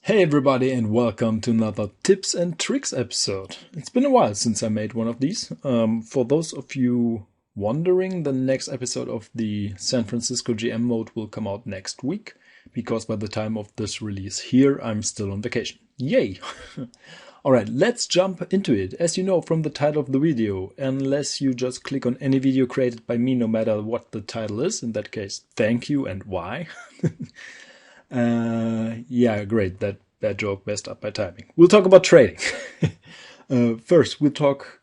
Hey everybody and welcome to another tips and tricks episode. It's been a while since I made one of these. For those of you wondering, the next episode of the San Francisco GM mode will come out next week, because by the time of this release here, I'm still on vacation. Yay! Alright, let's jump into it. As you know from the title of the video, unless you just click on any video created by me, no matter what the title is, in that case, thank you and why. Yeah, great. That joke messed up my timing. We'll talk about trading. First, we'll talk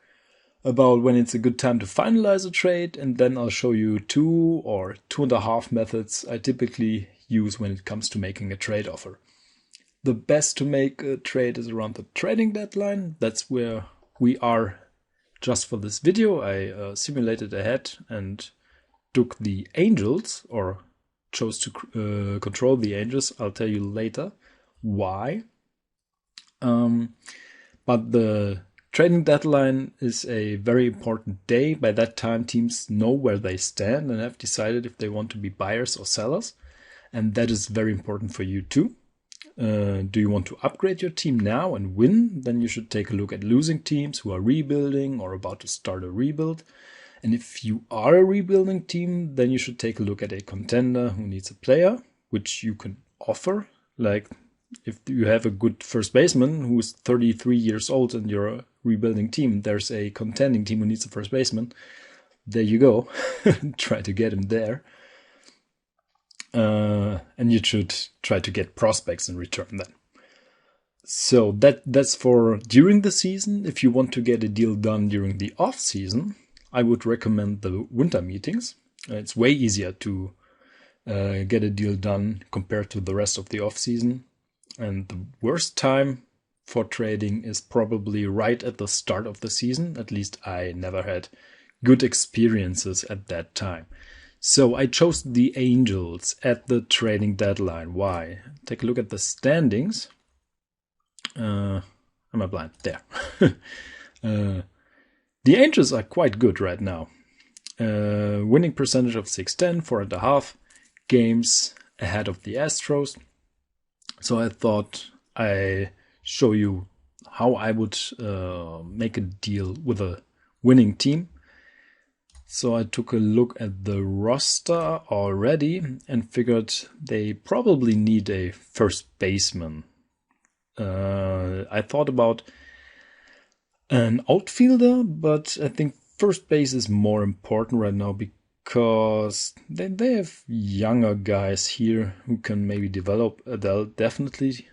about when it's a good time to finalize a trade, and then I'll show you 2 or 2.5 methods I typically use when it comes to making a trade offer. The best to make a trade is around the trading deadline. That's where we are just for this video. I simulated ahead and took the angels, or chose to control the angels. I'll tell you later why. But the trading deadline is a very important day. By that time, teams know where they stand and have decided if they want to be buyers or sellers. And that is very important for you too. Do you want to upgrade your team now and win? Then you should take a look at losing teams who are rebuilding or about to start a rebuild. And if you are a rebuilding team, then you should take a look at a contender who needs a player, which you can offer. Like if you have a good first baseman who is 33 years old and you're a rebuilding team, there's a contending team who needs a first baseman. There you go. Try to get him there. And you should try to get prospects in return then. So that's for during the season. If you want to get a deal done during the off season, I would recommend the winter meetings. It's way easier to get a deal done compared to the rest of the off season. And the worst time for trading is probably right at the start of the season. At least I never had good experiences at that time. So I chose the Angels at the trading deadline. Why? Take a look at the standings. Am I blind? There. The Angels are quite good right now. Winning percentage of 610, 4.5 games ahead of the Astros. So I thought I show you how I would make a deal with a winning team. So I took a look at the roster already and figured they probably need a first baseman. I thought about an outfielder, but I think first base is more important right now because they have younger guys here who can maybe develop. Adele definitely,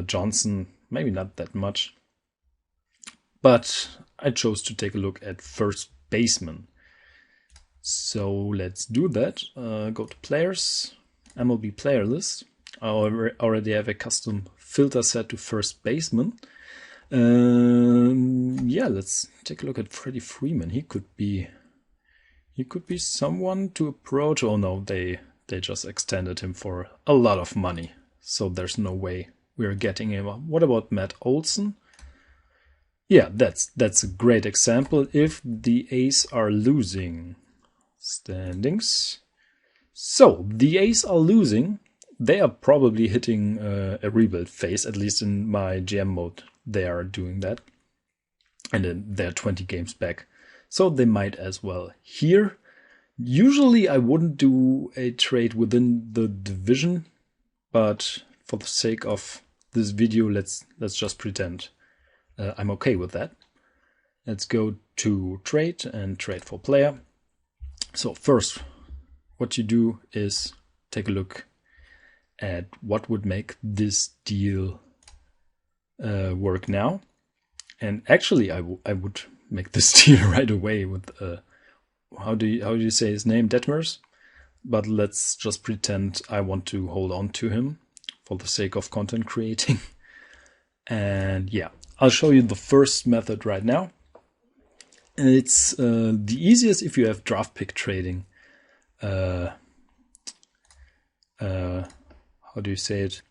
Johnson maybe not that much, but I chose to take a look at first baseman. So let's do that. Go to players, MLB player list. I already have a custom filter set to first baseman. Yeah, let's take a look at Freddie Freeman. He could be someone to approach. Oh no, they just extended him for a lot of money, so there's no way we're getting him. What about Matt Olson? Yeah, that's a great example. If the A's are losing standings, so the A's are losing. They are probably hitting a rebuild phase, at least in my GM mode. They are doing that. And then they're 20 games back. So they might as well. Here, usually I wouldn't do a trade within the division. But for the sake of this video, let's just pretend I'm okay with that. Let's go to trade and trade for player. So first, what you do is take a look at what would make this deal work now. And actually I would make this deal right away with how do you say his name, Detmers? But let's just pretend I want to hold on to him for the sake of content creating. And yeah, I'll show you the first method right now. It's the easiest if you have draft pick trading. How do you say it?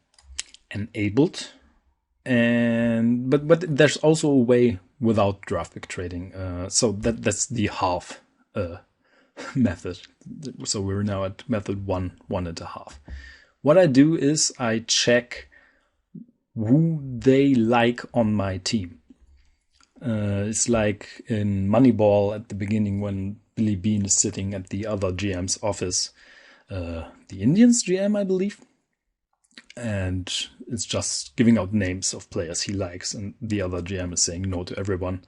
Enabled. And but there's also a way without draft pick trading. So that's the half method. So we're now at method 1.5. What I do is I check who they like on my team. It's like in Moneyball at the beginning when Billy Bean is sitting at the other GM's office, the Indians GM, I believe. And it's just giving out names of players he likes, and the other GM is saying no to everyone,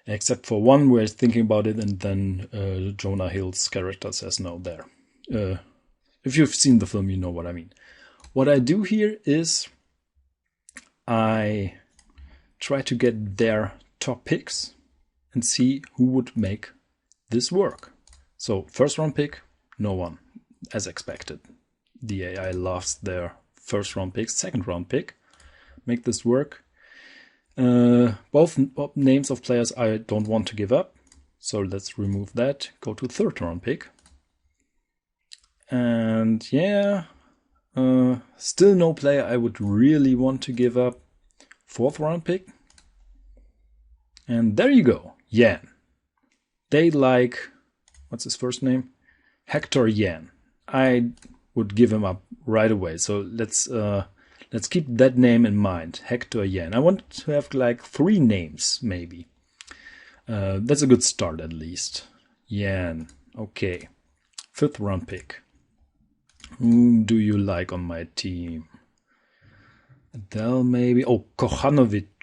except for one where he's thinking about it, and then Jonah Hill's character says no there. If you've seen the film, you know what I mean. What I do here is I try to get their top picks and see who would make this work. So first round pick, no one, as expected. The AI loves their first round pick, second round pick. Make this work. Both names of players I don't want to give up. So let's remove that. Go to third round pick. And yeah, still no player I would really want to give up. Fourth round pick. And there you go, Yan. They like, what's his first name? Hector Yan. I would give him up right away. So let's keep that name in mind, Hector Yan. I want to have like 3 names, maybe. That's a good start, at least. Yan, okay. 5th round pick. Whom do you like on my team? Adele, maybe. Oh, Kokanovic,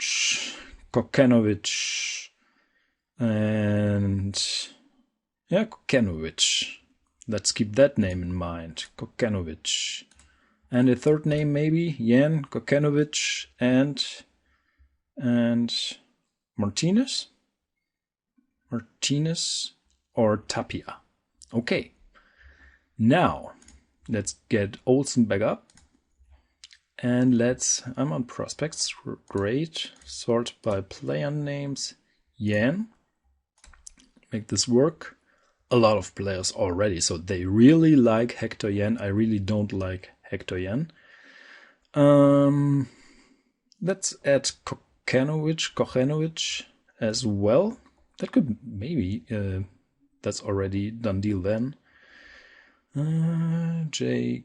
and yeah, Kokanovic. Let's keep that name in mind, Kokanovic. And a third name, maybe Yan, Kokanovic, and Martinez or Tapia. Okay. Now let's get Olsen back up. And I'm on prospects, great. Sort by player names, Yan. Make this work. A lot of players already, so they really like Hector Yan. I really don't like Hector Yan. Let's add Kokanovic as well. That could maybe, that's already done deal then. Jack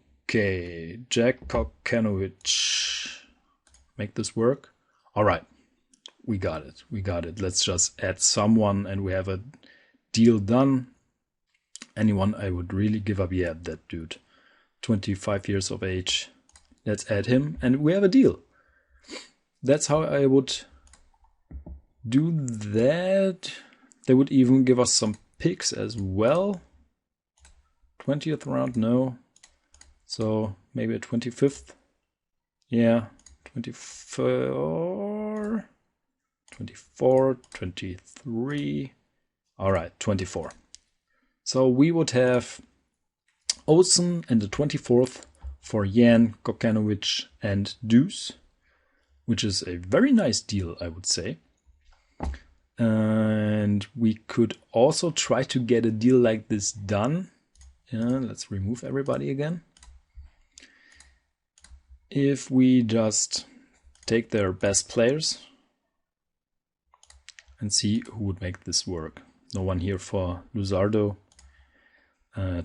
Kokanovic. Make this work. All right, we got it. Let's just add someone and we have a deal done. Anyone I would really give up? Yeah, that dude. 25 years of age. Let's add him and we have a deal. That's how I would do that. They would even give us some picks as well. 20th round, no. So maybe a 25th. Yeah, 24, 23. All right, 24. So we would have Olsen and the 24th for Yan, Kokanovic, and Deuce, which is a very nice deal, I would say. And we could also try to get a deal like this done. Yeah, let's remove everybody again. If we just take their best players and see who would make this work. No one here for Luzardo.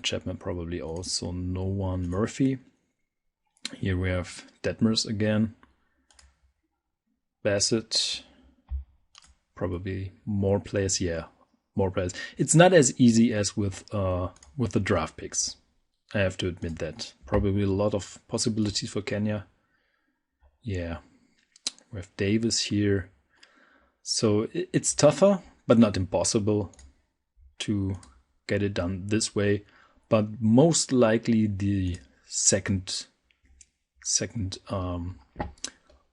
Chapman probably also no one. Murphy. Here we have Detmers again. Bassett. Probably more players. Yeah, more players. It's not as easy as with the draft picks. I have to admit that. Probably a lot of possibilities for Kenya. Yeah, we have Davis here. So it's tougher, but not impossible to get it done this way. But most likely the second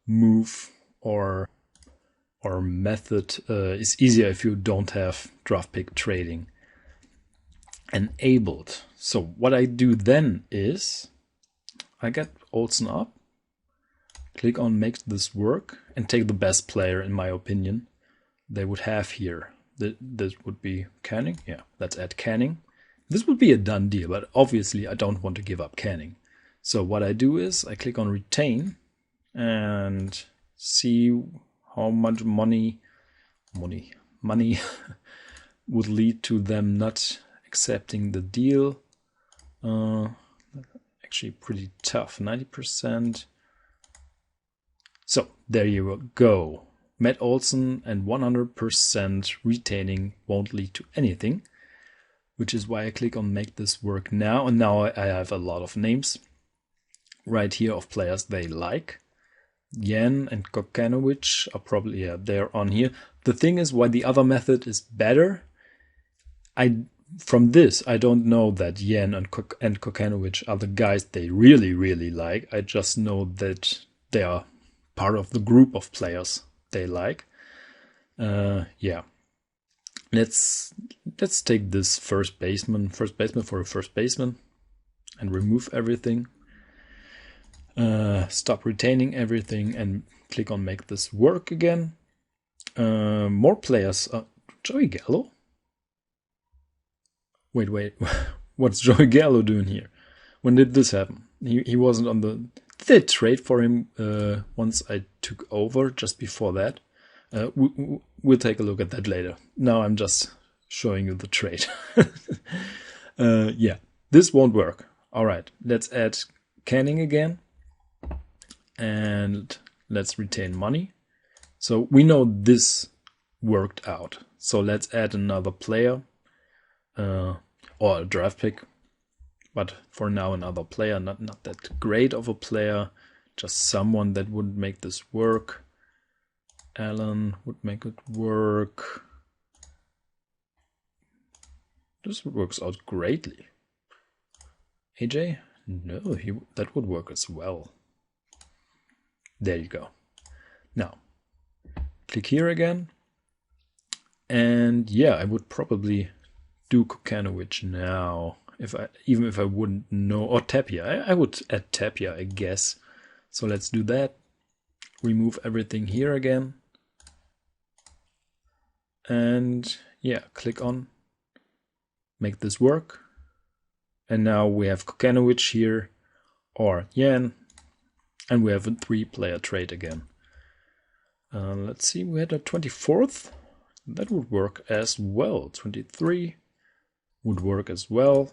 move or method is easier if you don't have draft pick trading enabled. So what I do then is I get Olsen up, click on make this work, and take the best player in my opinion they would have here. This would be Canning. Yeah, let's add Canning. This would be a done deal, but obviously I don't want to give up Canning. So what I do is I click on retain and see how much money would lead to them not accepting the deal. Actually pretty tough. 90%. So there you go. Matt Olson and 100% retaining won't lead to anything, which is why I click on make this work now. And now I have a lot of names right here of players they like. Yen and Kokanovic are probably, they're on here. The thing is, why the other method is better, from this, I don't know that Yen and Kokanovic are the guys they really, really like. I just know that they are part of the group of players they like. Yeah. Let's take this first baseman for a first baseman and remove everything. Stop retaining everything and click on make this work again. More players. Joey Gallo? Wait. What's Joey Gallo doing here? When did this happen? He wasn't on the... Did they trade for him once I took over, just before that? We'll take a look at that later. Now I'm just showing you the trade. Yeah, this won't work. All right, let's add Canning again. And let's retain money. So we know this worked out. So let's add another player or a draft pick. But for now, another player, not that great of a player, just someone that would make this work. Alan would make it work. This works out greatly. AJ? No, that would work as well. There you go. Now, click here again. And yeah, I would probably do Kokanovic now. Even if I wouldn't know, or Tapia. I would add Tapia, I guess. So let's do that. Remove everything here again. And yeah, click on make this work. And now we have Kokanovic here, or Yan, and we have a 3-player trade again. Let's see, we had a 24th. That would work as well. 23 would work as well.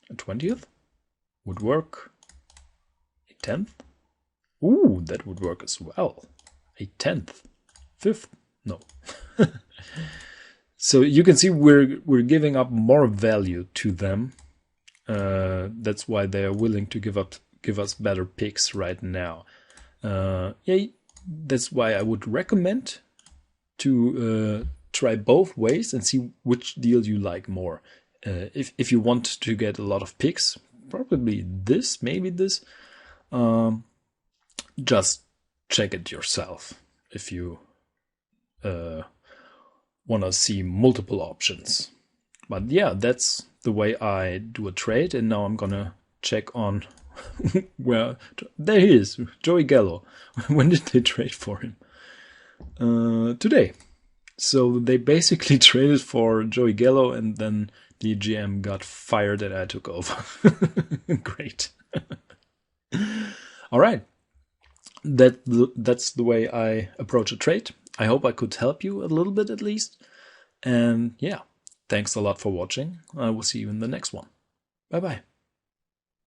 A 20th would work. A 10th. Ooh, that would work as well. A 10th. 5th. No. So you can see we're giving up more value to them. That's why they are willing to give us better picks right now. Yeah, that's why I would recommend to try both ways and see which deal you like more. If you want to get a lot of picks, probably this, maybe this. Just check it yourself if you want to see multiple options. But yeah, that's the way I do a trade. And now I'm gonna check on where there he is, Joey Gallo. When did they trade for him? Today. So they basically traded for Joey Gallo, and then the GM got fired and I took over. Great. All right. That's the way I approach a trade. I hope I could help you a little bit at least. And yeah, thanks a lot for watching. I will see you in the next one. Bye-bye.